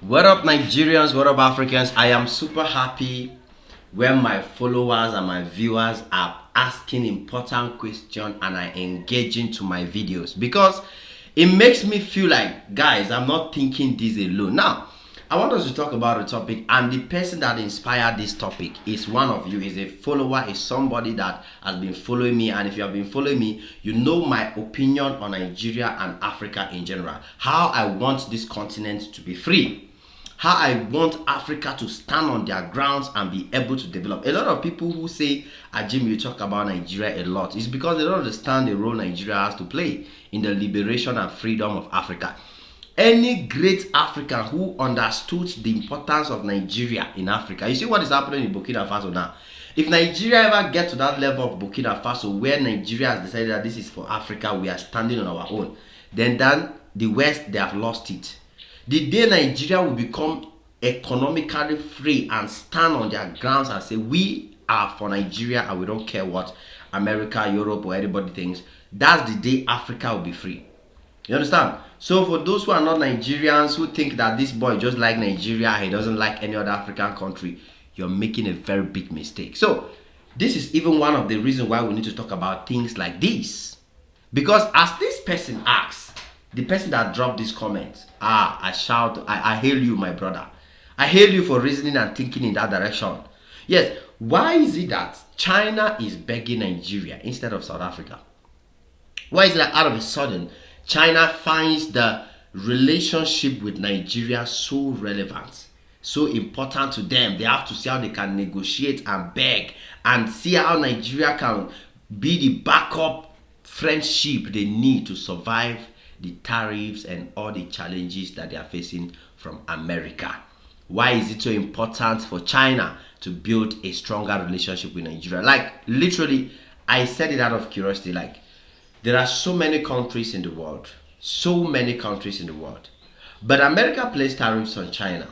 What up, Nigerians? What up, Africans? I am super happy when my followers and my viewers are asking important questions and are engaging to my videos, because it makes me feel like, guys, I'm not thinking this alone. Now, I want us to talk about a topic, and the person that inspired this topic is one of you, is a follower, is somebody that has been following me. And if you have been following me, you know my opinion on Nigeria and Africa in general, how I want this continent to be free, how I want Africa to stand on their grounds and be able to develop. A lot of people who say, Jim, you talk about Nigeria a lot, is because they don't understand the role Nigeria has to play in the liberation and freedom of Africa. Any great African who understood the importance of Nigeria in Africa, you see what is happening in Burkina Faso now. If Nigeria ever get to that level of Burkina Faso, where Nigeria has decided that this is for Africa, we are standing on our own, then the West, they have lost it. The day Nigeria will become economically free and stand on their grounds and say, we are for Nigeria and we don't care what America, Europe, or anybody thinks, that's the day Africa will be free. You understand? So for those who are not Nigerians, who think that this boy just like Nigeria, he doesn't like any other African country, you're making a very big mistake. So this is even one of the reasons why we need to talk about things like this. Because as this person asks, the person that dropped this comment, I hail you, my brother. I hail you for reasoning and thinking in that direction. Yes, why is it that China is begging Nigeria instead of South Africa? Why is it that out of a sudden China finds the relationship with Nigeria so relevant, so important to them? They have to see how they can negotiate and beg and see how Nigeria can be the backup friendship they need to survive the tariffs and all the challenges that they are facing from America. Why is it so important for China to build a stronger relationship with Nigeria? Like, literally, I said it out of curiosity. Like, there are so many countries in the world, but America placed tariffs on China,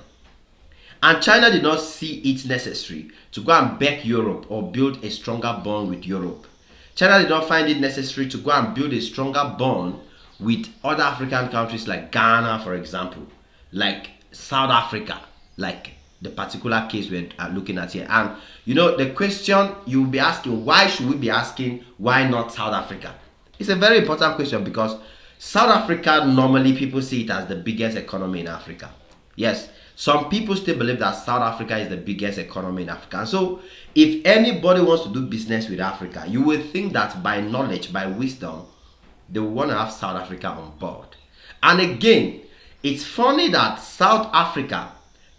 and China did not see it necessary to go and beg Europe or build a stronger bond with Europe. China did not find it necessary to go and build a stronger bond with other African countries like Ghana, for example, like South Africa, like the particular case we're looking at here. And you know, the question you'll be asking, why should we be asking, why not South Africa? It's a very important question, because South Africa, normally people see it as the biggest economy in Africa. Yes, some people still believe that South Africa is the biggest economy in Africa. And so if anybody wants to do business with Africa, you will think that by knowledge, by wisdom, they will want to have South Africa on board. And again, it's funny that South Africa,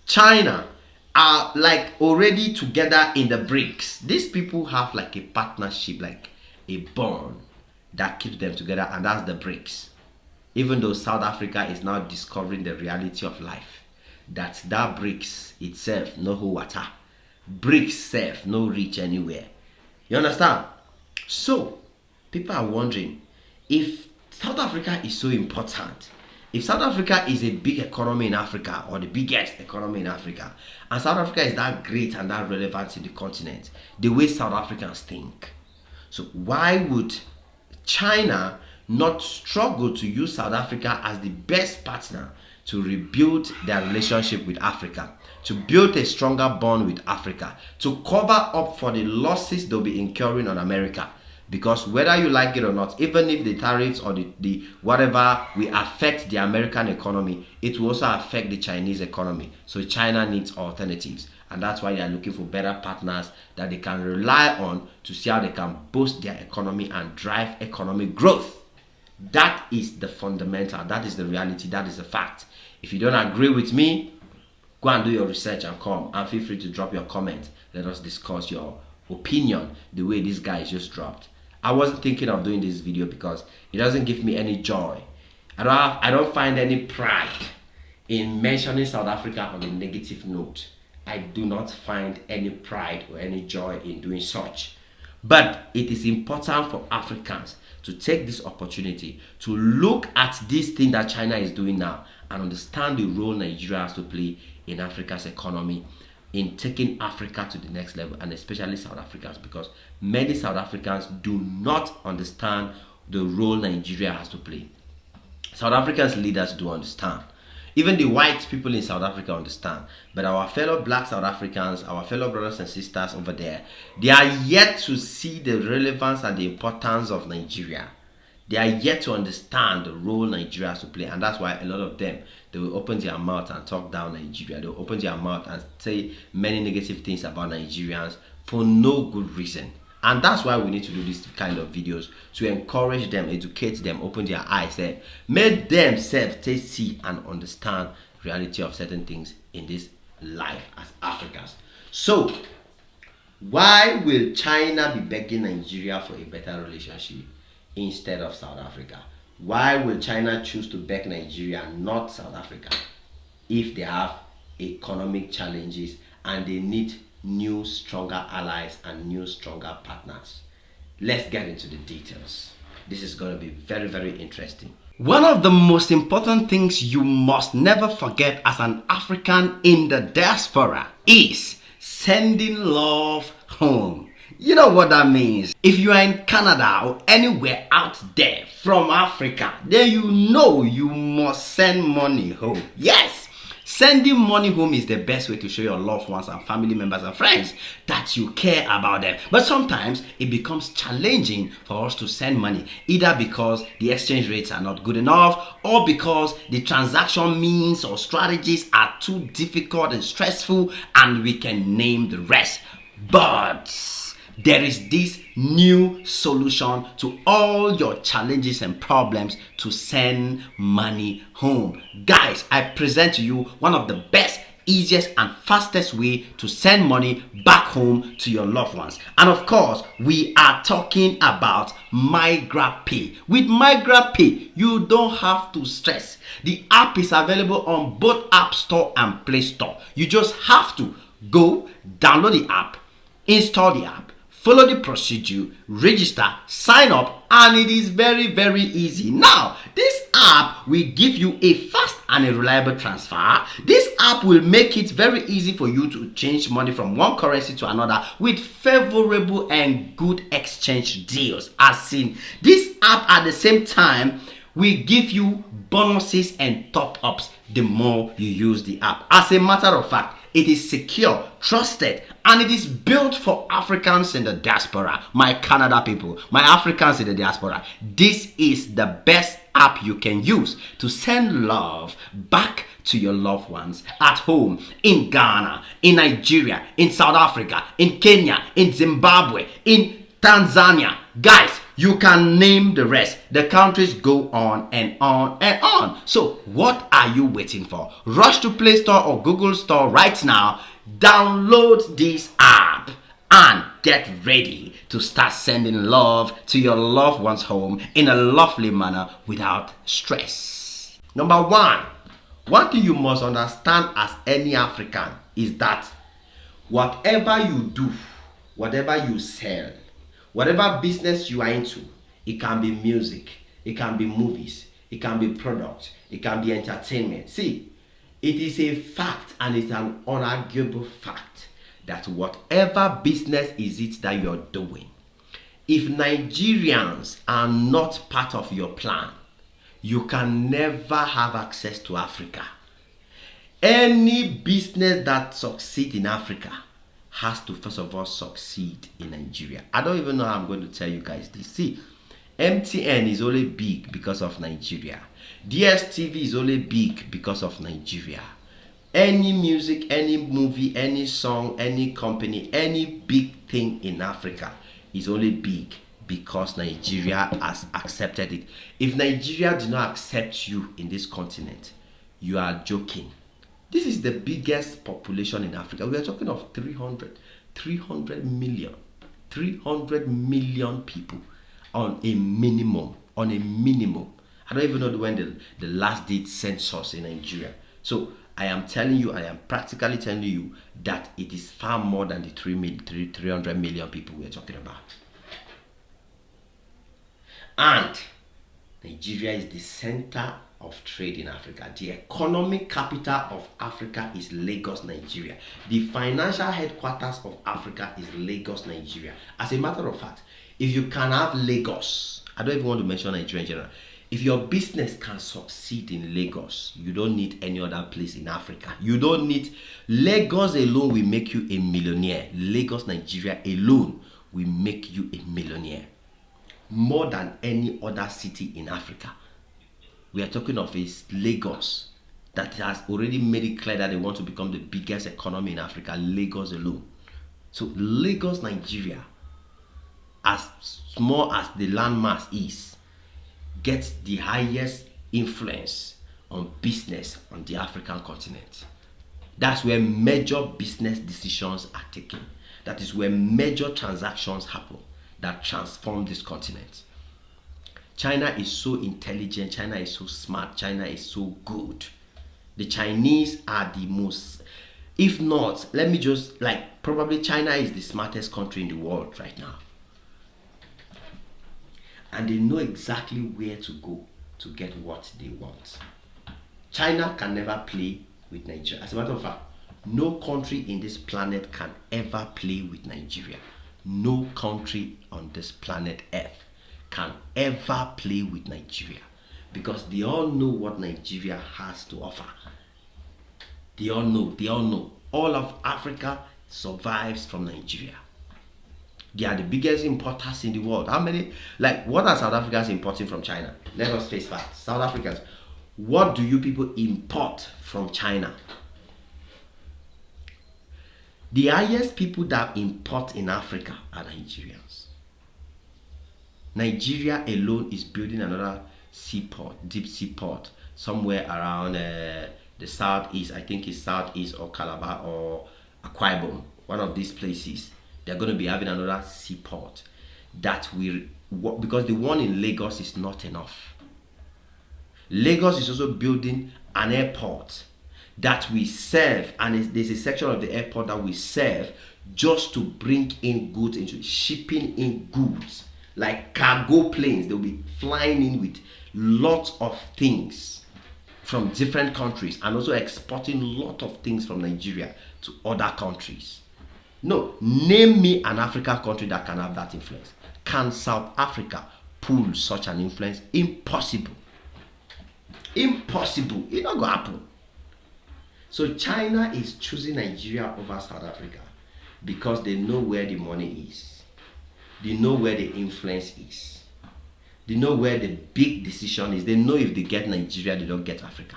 China are like already together in the BRICS. These people have like a partnership, like a bond that keeps them together, and that's the BRICS. Even though South Africa is now discovering the reality of life, that BRICS itself no who water, BRICS self no reach anywhere. You understand? So people are wondering, if South Africa is so important, if South Africa is a big economy in Africa, or the biggest economy in Africa, and South Africa is that great and that relevant in the continent, the way South Africans think, so why would China not struggle to use South Africa as the best partner to rebuild their relationship with Africa, to build a stronger bond with Africa, to cover up for the losses they'll be incurring on America? Because whether you like it or not, even if the tariffs or the whatever will affect the American economy, it will also affect the Chinese economy. So China needs alternatives, and that's why they are looking for better partners that they can rely on to see how they can boost their economy and drive economic growth. That is the fundamental, that is the reality, that is the fact. If you don't agree with me, go and do your research and come, and feel free to drop your comment. Let us discuss your opinion the way this guy is just dropped. I wasn't thinking of doing this video because it doesn't give me any joy. I don't find any pride in mentioning South Africa on a negative note. I do not find any pride or any joy in doing such. But it is important for Africans to take this opportunity to look at this thing that China is doing now and understand the role Nigeria has to play in Africa's economy, in taking Africa to the next level, and especially South Africans, because many South Africans do not understand the role Nigeria has to play. South Africa's leaders do understand. Even the white people in South Africa understand. But our fellow black South Africans, our fellow brothers and sisters over there, they are yet to see the relevance and the importance of Nigeria. They are yet to understand the role Nigeria has to play, and that's why a lot of them, they will open their mouth and talk down Nigeria. They will open their mouth and say many negative things about Nigerians for no good reason. And that's why we need to do this kind of videos, to encourage them, educate them, open their eyes, make themselves see and understand reality of certain things in this life as Africans. So, why will China be begging Nigeria for a better relationship instead of South Africa? Why will China choose to beg Nigeria, not South Africa, if they have economic challenges and they need new, stronger allies and new, stronger partners? Let's get into the details. This is going to be very, very interesting. One of the most important things you must never forget as an African in the diaspora is sending love home. You know what that means? If you are in Canada or anywhere out there from Africa, then you know you must send money home. Yes! Sending money home is the best way to show your loved ones and family members and friends that you care about them. But sometimes it becomes challenging for us to send money, either because the exchange rates are not good enough or because the transaction means or strategies are too difficult and stressful, and we can name the rest. But there is this new solution to all your challenges and problems to send money home. Guys, I present to you one of the best, easiest and fastest way to send money back home to your loved ones. And of course, we are talking about MigraPay. With MigraPay, you don't have to stress. The app is available on both App Store and Play Store. You just have to go download the app, install the app, follow the procedure, register, sign up, and it is very, very easy. Now, this app will give you a fast and a reliable transfer. This app will make it very easy for you to change money from one currency to another with favorable and good exchange deals. As in, this app at the same time will give you bonuses and top-ups the more you use the app. As a matter of fact, it is secure, trusted, and it is built for Africans in the diaspora. My Canada people, my Africans in the diaspora. This is the best app you can use to send love back to your loved ones at home, in Ghana, in Nigeria, in South Africa, in Kenya, in Zimbabwe, in Tanzania. Guys, you can name the rest. The countries go on and on and on. So what are you waiting for? Rush to Play Store or Google Store right now. Download this app and get ready to start sending love to your loved ones home in a lovely manner without stress. Number one thing you must understand as any African is that whatever you do, whatever you sell, whatever business you are into, it can be music, it can be movies, it can be products, it can be entertainment. See, it is a fact and it's an unarguable fact that whatever business is it that you're doing, if Nigerians are not part of your plan, you can never have access to Africa. Any business that succeeds in Africa has to first of all succeed in Nigeria. I don't even know how I'm going to tell you guys this. See, MTN is only big because of Nigeria. DSTV is only big because of Nigeria. Any music, any movie, any song, any company, any big thing in Africa is only big because Nigeria has accepted it. If Nigeria did not accept you in this continent, you are joking. This is the biggest population in Africa. We are talking of 300 million. 300 million people on a minimum. I don't even know when the last did census in Nigeria. So I am telling you, I am practically telling you that it is far more than the 300 million people we are talking about. And Nigeria is the center of trade in Africa. The economic capital of Africa is Lagos, Nigeria. The financial headquarters of Africa is Lagos, Nigeria. As a matter of fact, if you can have Lagos, I don't even want to mention Nigeria in general. If if your business can succeed in Lagos, you don't need any other place in Africa. You don't need Lagos alone will make you a millionaire. Lagos, Nigeria alone will make you a millionaire. More than any other city in Africa. We are talking of is Lagos that has already made it clear that they want to become the biggest economy in Africa. Lagos alone. So Lagos, Nigeria, as small as the landmass is, gets the highest influence on business on the African continent. That's where major business decisions are taken. That is where major transactions happen that transform this continent. China is so intelligent, China is so smart, China is so good. The Chinese are the most, if not, let me just, like, probably China is the smartest country in the world right now. And they know exactly where to go to get what they want. China can never play with Nigeria. As a matter of fact, no country in this planet can ever play with Nigeria. No country on this planet Earth can ever play with Nigeria, because they all know what Nigeria has to offer. They all know. All of Africa survives from Nigeria. They are the biggest importers in the world. How many, like, what are South Africans importing from China? Let us face facts. South Africans, what do you people import from China? The highest people that import in Africa are Nigerians. Nigeria alone is building another seaport, deep sea port, somewhere around the southeast. I think it's southeast or Calabar or Akwa Ibom, one of these places. They're going to be having another seaport that will, because the one in Lagos is not enough. Lagos is also building an airport that will serve, and there's a section of the airport that will serve just to bring in goods, into shipping in goods, like cargo planes. They'll be flying in with lots of things from different countries, and also exporting lot of things from Nigeria to other countries. No, name me an African country that can have that influence. Can South Africa pull such an influence? Impossible. Impossible. It's not going to happen. So China is choosing Nigeria over South Africa because they know where the money is. They know where the influence is. They know where the big decision is. They know if they get Nigeria, they don't get Africa.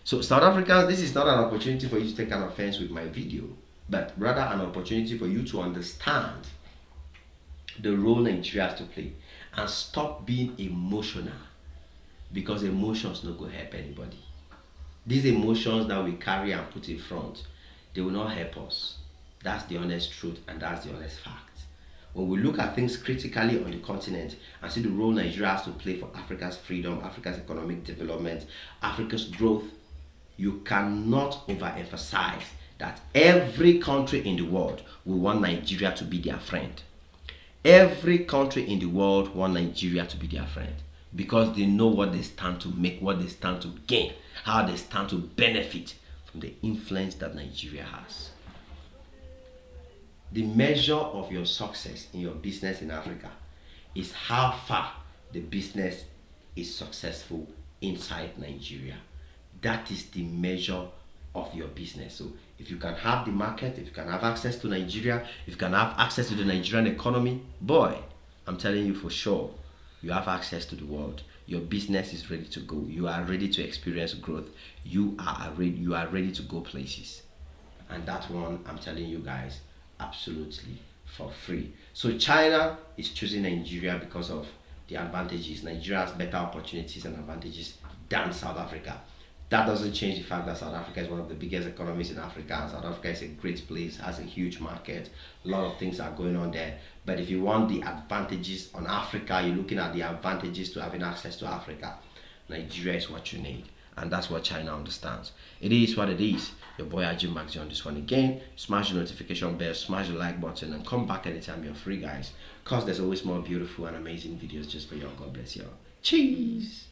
So South Africans, this is not an opportunity for you to take an offense with my video, but rather an opportunity for you to understand the role Nigeria has to play and stop being emotional, because emotions no go help anybody. These emotions that we carry and put in front, they will not help us. That's the honest truth, and that's the honest fact. When we look at things critically on the continent and see the role Nigeria has to play for Africa's freedom, Africa's economic development, Africa's growth, you cannot overemphasize that every country in the world will want Nigeria to be their friend. Every country in the world want Nigeria to be their friend, because they know what they stand to make, what they stand to gain, how they stand to benefit from the influence that Nigeria has. The measure of your success in your business in Africa is how far the business is successful inside Nigeria. That is the measure of your business. So if you can have the market, if you can have access to Nigeria, if you can have access to the Nigerian economy, boy, I'm telling you for sure, you have access to the world. Your business is ready to go. You are ready to experience growth. You are ready to go places. And that one, I'm telling you guys, absolutely for free. So China is choosing Nigeria because of the advantages. Nigeria has better opportunities and advantages than South Africa. That doesn't change the fact that South Africa is one of the biggest economies in Africa, and South Africa is a great place, has a huge market, a lot of things are going on there. But if you want the advantages on Africa, you're looking at the advantages to having access to Africa, Nigeria is what you need. And that's what China understands. It is what it is. Your boy Ajim Maxi on this one again. Smash the notification bell, smash the like button, and come back anytime you're free, guys. Because there's always more beautiful and amazing videos just for you. God bless you all. Cheese!